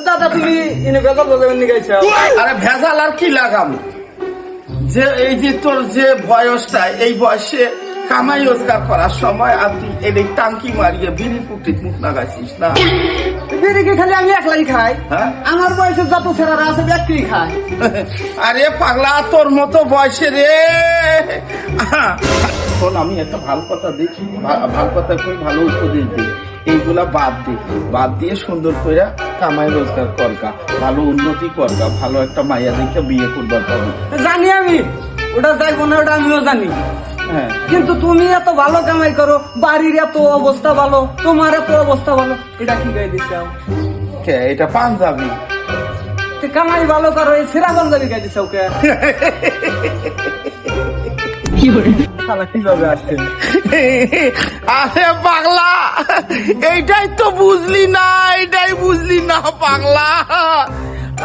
দাদা তুমি এনে ভেজাল বাজাবেন নি গাইছো? আরে ভেজাল আর কি লাগাম, যে এই যে তোর যে বয়সটা, এই বয়সে কামাই রোজগার করার সময় আর তুই এই টাঙ্কি মারিয়ে বিড়ি পুটি মুখ লাগাইছিস না? বিড়ি কি খালি আমি একলাই খাই? হ্যাঁ? আমার বয়সে যত ছেলেরা আছে একলাই খায়। আরে পাগলা, তোর মতো বয়সে রে। শোন, আমি একটা ভালো কথা দেখি, ভালো কথা কই, ভালো উপদেশ দিই। এইগুলা বাদ দিয়ে সুন্দর করে কামাই রোজগার করগা, ভালো উন্নতি করগা, ভালো একটা মাইয়া দেখে বিয়ে করবার পাবি। জানি আমি, ওটা যাইবো না, ওটা আমিও জানি। হ্যাঁ, কিন্তু তুমি এত ভালো কামাই করো, বাড়ির এত অবস্থা ভালো, তোমার এত অবস্থা ভালো, এটা কি গাই দিচ্ছ? এটা পাঞ্জাবি। কামাই ভালো করো, এই সেরা পাঞ্জাবি গাই দিচ্ছ ওকে? কিভাবে আসছেন? আরে পাগলা, এইটাই তো বুঝলি না পাগলা।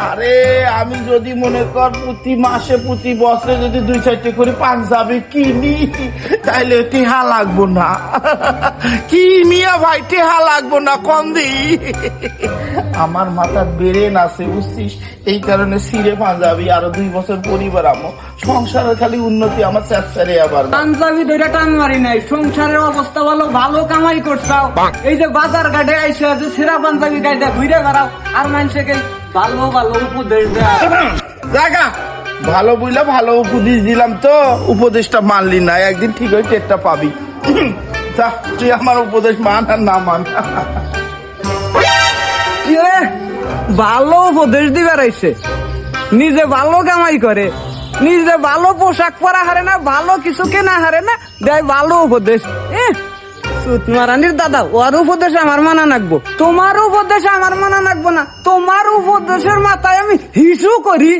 আরে আমি যদি মনে কর প্রতি মাসে প্রতি বছরে যদি 2-4টি করে পাঞ্জাবি কিনি, তাইলে টেহা লাগবো না। কি মিয়া ভাই, টেহা লাগবো না কম দিই। আমার মাথার বেরেন আছে বুঝছিস, এই কারণে সিরে পাঞ্জাবি আরো 2 বছর পরিবার আমো, সংসারের খালি উন্নতি আমার চেষ্টারে। আবার পাঞ্জাবি ধরে টান মারি নাই, সংসারের অবস্থা ভালো, ভালো কামাই করছাও। এই যে বাজার ঘাটে আইসা যে সেরা পাঞ্জাবি গাইতে ঘুরে বেড়াও, আর মানুষকে ভালো ভালো উপদেশ দেয়। জায়গা ভালো বইলা ভালো উপদেশ দিলাম, তো উপদেশটা মানলি না, একদিন ঠিক হয়ে টেরটা পাবি। যা, তুই আমার উপদেশ মান আর না মান। কি রে, ভালো উপদেশ দিবার আইছে, নিজে ভালো কামাই করে, নিজে ভালো পোশাক পরা হারে না, ভালো কিছু কেনা হারে না, দেয় ভালো উপদেশ। সুতমারানির দাদা, ওর উপদেশ আমার মানা নাকবো, তোমার উপদেশ আমার মানা নাকবো না। তোমার উপদেশের মাথায় আমি হিসু করি।